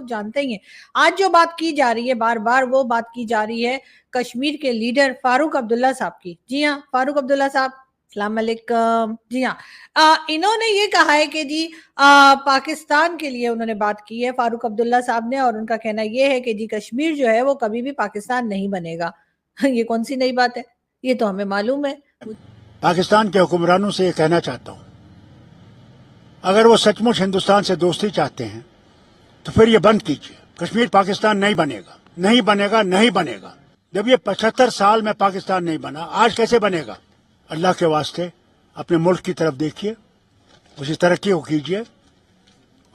जानते ही हैं। आज जो बात की जा रही है, बार बार वो बात की जा रही है कश्मीर के लीडर फारूक अब्दुल्ला साहब की। जी हाँ, फारूक अब्दुल्ला साहब, अस्सलाम वालेकुम। जी हाँ, इन्होंने ये कहा है कि जी पाकिस्तान के लिए उन्होंने बात की है फारूक अब्दुल्ला साहब ने, और उनका कहना ये है कि जी कश्मीर जो है वो कभी भी पाकिस्तान नहीं बनेगा। ये कौन सी नई बात है, ये तो हमें मालूम है। पाकिस्तान के हुक्मरानों से ये कहना चाहता हूं, अगर वो सचमुच हिंदुस्तान से दोस्ती चाहते हैं तो फिर ये बंद कीजिए। कश्मीर पाकिस्तान नहीं बनेगा, नहीं बनेगा, नहीं बनेगा। जब ये 75 साल में पाकिस्तान नहीं बना, आज कैसे बनेगा? अल्लाह के वास्ते अपने मुल्क की तरफ देखिए, उसी तरक्की को कीजिए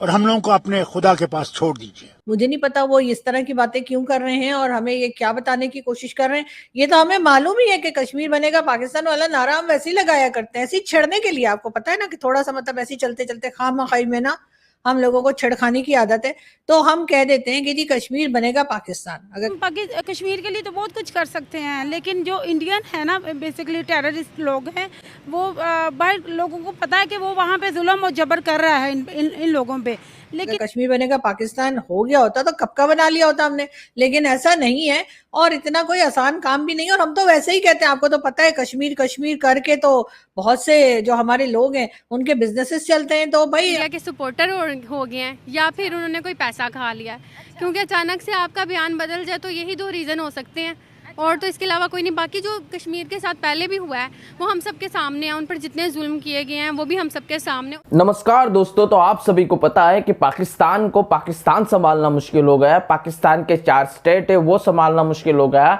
और हम लोगों को अपने खुदा के पास छोड़ दीजिए। मुझे नहीं पता वो इस तरह की बातें क्यों कर रहे हैं और हमें ये क्या बताने की कोशिश कर रहे हैं। ये तो हमें मालूम ही है कि कश्मीर बनेगा पाकिस्तान वाला नारा हम वैसे ही लगाया करते हैं, ऐसे ही छेड़ने के लिए। आपको पता है ना कि थोड़ा सा मतलब ऐसे ही चलते चलते खामखाई में ना हम लोगों को छेड़खानी की आदत है, तो हम कह देते हैं कि जी कश्मीर बनेगा पाकिस्तान। अगर कश्मीर के लिए तो बहुत कुछ कर सकते हैं, लेकिन जो इंडियन है ना, बेसिकली टेररिस्ट लोग हैं, वो बाहर लोगों को पता है कि वो वहाँ पे जुल्म और जबर कर रहा है इन लोगों पे। लेकिन कश्मीर बनेगा पाकिस्तान हो गया होता तो कब का बना लिया होता हमने, लेकिन ऐसा नहीं है और इतना कोई आसान काम भी नहीं है। और हम तो वैसे ही कहते हैं, आपको तो पता है कश्मीर कश्मीर करके तो बहुत से जो हमारे लोग हैं उनके बिजनेसेस चलते हैं। तो भाई इंडिया के सपोर्टर हो गए हैं या फिर उन्होंने कोई पैसा खा लिया, क्योंकि अचानक से आपका बयान बदल जाए तो यही दो रीज़न हो सकते हैं, और तो इसके अलावा कोई नहीं। बाकी जो कश्मीर के साथ पहले भी हुआ है वो हम सबके सामने है, उन पर जितने जुल्म किए गए हैं वो भी हम सबके सामने। नमस्कार दोस्तों, तो आप सभी को पता है कि पाकिस्तान को पाकिस्तान संभालना मुश्किल हो गया है। पाकिस्तान के 4 स्टेट है वो संभालना मुश्किल हो गया।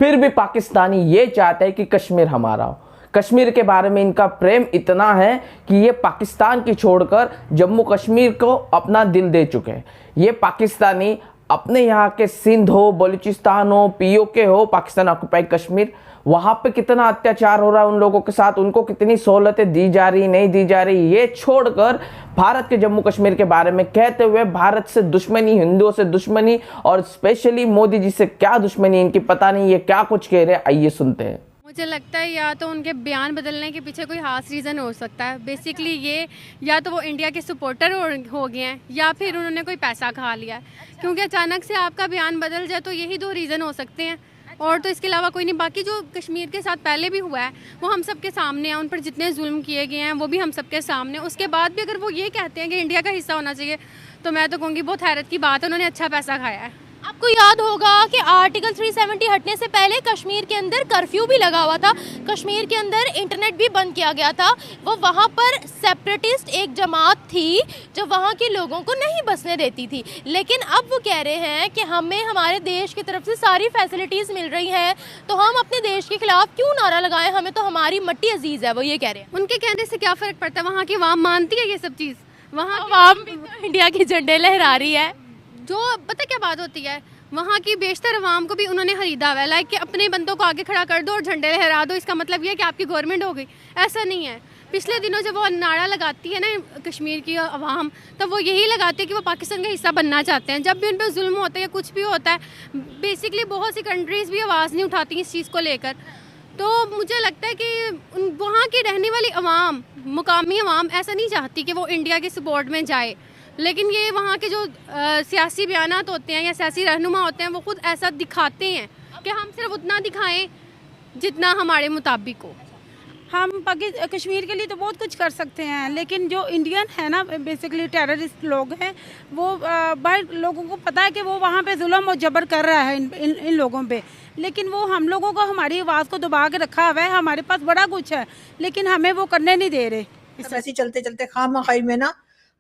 फिर भी पाकिस्तानी ये चाहते हैं कि कश्मीर हमारा हो। कश्मीर के बारे में इनका प्रेम इतना है कि ये पाकिस्तान की छोड़कर जम्मू कश्मीर को अपना दिल दे चुके हैं। ये पाकिस्तानी अपने यहाँ के सिंध हो, बलूचिस्तान हो, पीओके हो, पाकिस्तान ऑक्युपाइड कश्मीर, वहाँ पे कितना अत्याचार हो रहा है उन लोगों के साथ, उनको कितनी सहूलतें दी जा रही नहीं दी जा रही, ये छोड़कर भारत के जम्मू कश्मीर के बारे में कहते हुए भारत से दुश्मनी, हिंदुओं से दुश्मनी और स्पेशली मोदी जी से क्या दुश्मनी इनकी पता नहीं, ये क्या कुछ कह रहे हैं, आइए सुनते हैं। मुझे लगता है या तो उनके बयान बदलने के पीछे कोई खास रीज़न हो सकता है। बेसिकली ये या तो वो इंडिया के सपोर्टर हो गए हैं या फिर उन्होंने कोई पैसा खा लिया है, क्योंकि अचानक से आपका बयान बदल जाए तो यही दो रीज़न हो सकते हैं, और तो इसके अलावा कोई नहीं। बाकी जो कश्मीर के साथ पहले भी हुआ है वो हम सबके सामने है, उन पर जितने जुल्म किए गए हैं वो भी हम सबके सामने। उसके बाद भी अगर वो ये कहते हैं कि इंडिया का हिस्सा होना चाहिए, तो मैं तो कहूँगी बहुत हैरत की बात है, उन्होंने अच्छा पैसा खाया है। आपको याद होगा कि आर्टिकल 370 हटने से पहले कश्मीर के अंदर कर्फ्यू भी लगा हुआ था, कश्मीर के अंदर इंटरनेट भी बंद किया गया था। वो वहाँ पर सेपरेटिस्ट एक जमात थी जो वहाँ के लोगों को नहीं बसने देती थी, लेकिन अब वो कह रहे हैं कि हमें हमारे देश की तरफ से सारी फैसिलिटीज़ मिल रही हैं, तो हम अपने देश के खिलाफ क्यों नारा लगाएं, हमें तो हमारी मट्टी अजीज़ है, वो ये कह रहे हैं। उनके कहने से क्या फ़र्क पड़ता है, वहाँ की आवाम मानती है ये सब चीज़? वहाँ आवाम भी तो इंडिया की झंडे लहरा रही है। जो पता क्या बात होती है, वहाँ की बेशतर अवाम को भी उन्होंने खरीदा हुआ है, लाइक कि अपने बंदों को आगे खड़ा कर दो और झंडे लहरा दो, इसका मतलब ये है कि आपकी गवर्नमेंट हो गई। ऐसा नहीं है। पिछले दिनों जब वो नारा लगाती है ना कश्मीर की अवाम, तब वो यही लगाती है कि वो पाकिस्तान का हिस्सा बनना चाहते हैं। जब भी उन पर जुल्म होता है या कुछ भी होता है, बेसिकली बहुत सी कंट्रीज़ भी आवाज़ नहीं उठाती इस चीज़ को लेकर। तो मुझे लगता है कि वहाँ की रहने वाली अवाम, मुकामी अवाम ऐसा नहीं चाहती कि वो इंडिया के सपोर्ट में जाए, लेकिन ये वहाँ के जो सियासी बयानात होते हैं या सियासी रहनुमा होते हैं वो खुद ऐसा दिखाते हैं कि हम सिर्फ उतना दिखाएं जितना हमारे मुताबिक हो। हम कश्मीर के लिए तो बहुत कुछ कर सकते हैं, लेकिन जो इंडियन है ना, बेसिकली टेररिस्ट लोग हैं, वो बाहर लोगों को पता है कि वो वहाँ पे जुल्म और जबर कर रहा है इन लोगों पे, लेकिन वो हम लोगों को हमारी आवाज़ को दबा के रखा हुआ है। हमारे पास बड़ा कुछ है लेकिन हमें वो करने नहीं दे रहे। ऐसे ही चलते चलते खामखाई में ना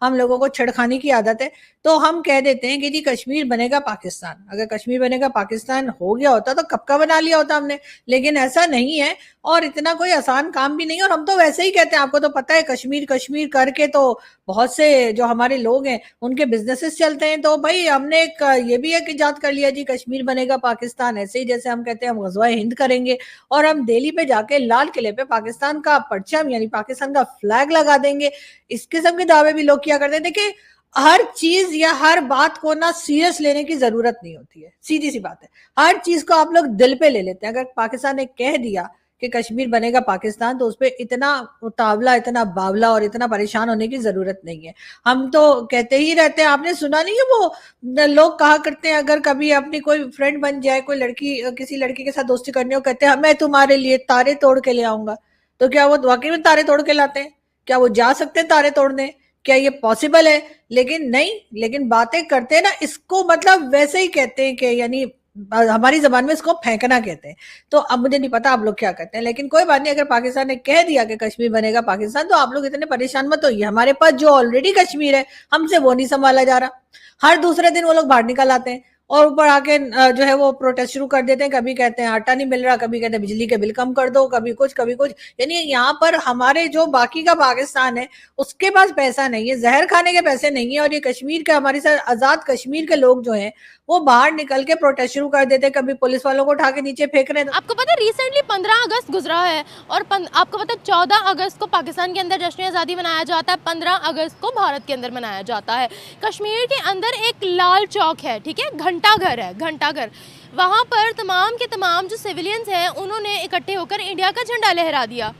हम लोगों को छेड़खानी की आदत है, तो हम कह देते हैं कि जी कश्मीर बनेगा पाकिस्तान। अगर कश्मीर बनेगा पाकिस्तान हो गया होता तो कब का बना लिया होता हमने, लेकिन ऐसा नहीं है और इतना कोई आसान काम भी नहीं है। और हम तो वैसे ही कहते हैं, आपको तो पता है कश्मीर कश्मीर करके तो बहुत से जो हमारे लोग हैं उनके बिजनेसेस चलते हैं। तो भाई हमने एक ये भी एक इजाद कर लिया जी कश्मीर बनेगा पाकिस्तान, ऐसे ही जैसे हम कहते हैं हम गज़वा हिंद करेंगे और हम दिल्ली पे जाके लाल किले पे पाकिस्तान का परचम यानी पाकिस्तान का फ्लैग लगा देंगे। इस किस्म के दावे भी लोग किया करते हैं। देखिए, हर चीज या हर बात को ना सीरियस लेने की जरूरत नहीं होती है, सीधी सी बात है। हर चीज को आप लोग दिल पे ले लेते हैं। अगर पाकिस्तान ने कह दिया कि कश्मीर बनेगा पाकिस्तान, तो उस पर इतना उतावला, इतना बावला और इतना परेशान होने की जरूरत नहीं है। हम तो कहते ही रहते हैं, आपने सुना नहीं है वो लोग कहा करते हैं, अगर कभी अपनी कोई फ्रेंड बन जाए, कोई लड़की किसी लड़की के साथ दोस्ती करनी हो, कहते हैं मैं तुम्हारे लिए तारे तोड़ के ले आऊंगा। तो क्या वो वाकई में तारे तोड़ के लाते हैं? क्या वो जा सकते हैं तारे तोड़ने? क्या ये पॉसिबल है? लेकिन नहीं, लेकिन बातें करते हैं ना, इसको मतलब वैसे ही कहते हैं कि यानी हमारी जबान में इसको फेंकना कहते हैं। तो अब मुझे नहीं पता आप लोग क्या कहते हैं, लेकिन कोई बात नहीं, अगर पाकिस्तान ने कह दिया कि कश्मीर बनेगा पाकिस्तान, तो आप लोग इतने परेशान मत होइए। हमारे पास जो ऑलरेडी कश्मीर है, हमसे वो नहीं संभाला जा रहा। हर दूसरे दिन वो लोग बाहर निकल आते हैं और ऊपर आके जो है वो प्रोटेस्ट शुरू कर देते हैं। कभी कहते हैं आटा नहीं मिल रहा, कभी कहते हैं बिजली के बिल कम कर दो, कभी कुछ कभी कुछ। यानी यहाँ पर हमारे जो बाकी का पाकिस्तान है उसके पास पैसा नहीं है, जहर खाने के पैसे नहीं है। और ये कश्मीर के, हमारे साथ आजाद कश्मीर के लोग जो हैं वो बाहर निकल के प्रोटेस्ट शुरू कर देते हैं, कभी पुलिस वालों को उठा के नीचे फेंक रहे हैं। आपको पता है रिसेंटली 15 अगस्त गुजरा है और आपको पता है 14 अगस्त को पाकिस्तान के अंदर जश्न आज़ादी मनाया जाता है, 15 अगस्त को भारत के अंदर मनाया जाता है। कश्मीर के अंदर एक लाल चौक है, ठीक है, घंटाघर है, घंटाघर। वहाँ पर तमाम के तमाम जो सिविलियंस हैं उन्होंने इकट्ठे होकर इंडिया का झंडा लहरा दिया।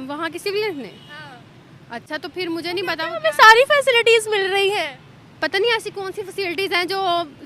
वहाँ के सिविलियंस ने? अच्छा, तो फिर मुझे नहीं पता। हमें सारी फैसिलिटीज मिल रही हैं। पता नहीं ऐसी कौन सी फैसिलिटीज़ हैं जो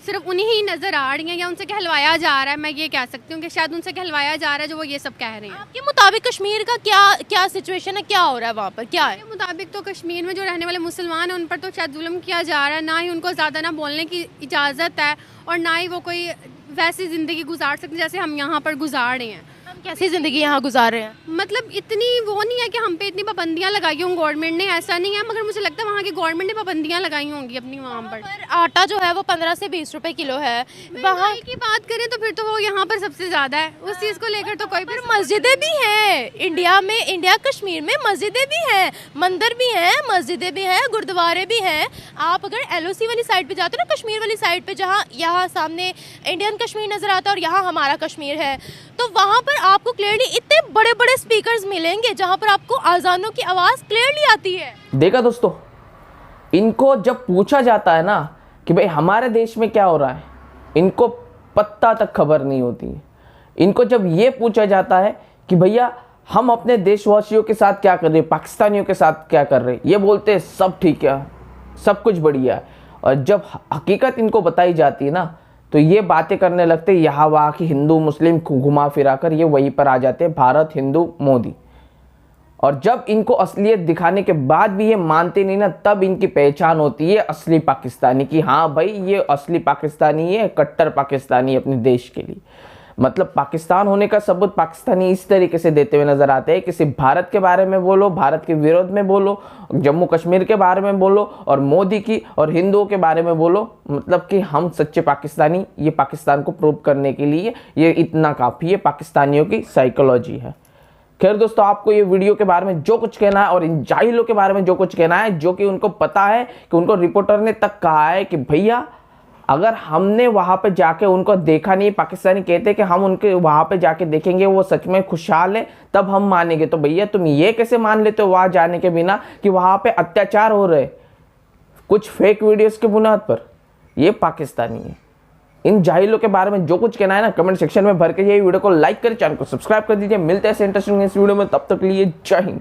सिर्फ उन्हीं ही नज़र आ रही हैं, या उनसे कहलवाया जा रहा है। मैं ये कह सकती हूँ कि शायद उनसे कहलवाया जा रहा है जो वो ये सब कह रहे हैं। आपके मुताबिक कश्मीर का क्या सिचुएशन है, क्या हो रहा है वहाँ पर, क्या है? मेरे मुताबिक तो कश्मीर में जो रहने वाले मुसलमान हैं उन पर तो शायद जुल्म किया जा रहा है। ना ही उनको ज़्यादा ना बोलने की इजाज़त है, और ना ही वो कोई वैसी ज़िंदगी गुजार सकते जैसे हम यहाँ पर गुजार रहे हैं। हम कैसी ज़िंदगी यहाँ गुजार रहे हैं? मतलब इतनी वो नहीं है कि हम पे इतनी पाबंदियां लगाई हों गवर्नमेंट ने, ऐसा नहीं है, मगर मुझे लगता है वहाँ की गवर्नमेंट ने पाबंदियां लगाई होंगी अपनी वहाँ पर। आटा जो है वो 15 से 20 रुपए किलो है। वहाँ की बात करें तो फिर तो वो यहाँ पर सबसे ज़्यादा है, उस चीज़ को लेकर तो कोई। पर मस्जिदें भी हैं इंडिया में, इंडिया कश्मीर में मस्जिदें भी हैं, मंदिर भी हैं, मस्जिदें भी हैं, गुरुद्वारे भी हैं। आप अगर LOC वाली साइड पे जाते हो ना, कश्मीर वाली साइड पे, जहाँ यहाँ सामने इंडियन कश्मीर नज़र आता है और यहाँ हमारा कश्मीर है, तो वहाँ पर आपको क्लियरली इतने बड़े बड़े स्पीकर्स मिलेंगे जहाँ पर आपको आज़ानों की आवाज़ क्लियरली आती है। देखा दोस्तों, इनको जब पूछा जाता है ना कि भाई हमारे देश में क्या हो रहा है, इनको पत्ता तक खबर नहीं होती है। इनको जब ये पूछा जाता है कि भैया हम अपने देशवासियों के साथ क्या कर रहे हैं, पाकिस्तानियों के साथ क्या कर रहे हैं, ये बोलते हैं सब ठीक है, सब कुछ बढ़िया है। और जब हकीकत इनको बताई जाती है ना, तो ये बातें करने लगते हैं यहाँ वहाँ की हिंदू मुस्लिम घुमा फिरा कर ये वहीं पर आ जाते हैं, भारत हिंदू मोदी। और जब इनको असलियत दिखाने के बाद भी ये मानते नहीं ना, तब इनकी पहचान होती है असली पाकिस्तानी की। हाँ भाई, ये असली पाकिस्तानी है, कट्टर पाकिस्तानी अपने देश के लिए। मतलब पाकिस्तान होने का सबूत पाकिस्तानी इस तरीके से देते हुए नजर आते हैं कि सिर्फ भारत के बारे में बोलो, भारत के विरोध में बोलो, जम्मू कश्मीर के बारे में बोलो, और मोदी की और हिंदुओं के बारे में बोलो। मतलब कि हम सच्चे पाकिस्तानी, ये पाकिस्तान को प्रूव करने के लिए ये इतना काफ़ी है, पाकिस्तानियों की साइकोलॉजी है। खैर दोस्तों, आपको ये वीडियो के बारे में जो कुछ कहना है और इन जाहिलों के बारे में जो कुछ कहना है, जो कि उनको पता है कि उनको रिपोर्टर ने तक कहा है कि भैया अगर हमने वहाँ पे जाके उनको देखा नहीं, पाकिस्तानी कहते कि हम उनके वहाँ पे जाके देखेंगे वो सच में खुशहाल है तब हम मानेंगे। तो भैया तुम ये कैसे मान लेते हो वहाँ जाने के बिना कि वहाँ पे अत्याचार हो रहे कुछ फेक वीडियोस के बुनियाद पर? ये पाकिस्तानी है। इन जाहिलों के बारे में जो कुछ कहना है ना, कमेंट सेक्शन में भर के ये वीडियो को लाइक करें, चैनल को सब्सक्राइब कर दीजिए। मिलते हैं इंटरेस्टिंग इस वीडियो में, तब तक के लिए जय हिंद।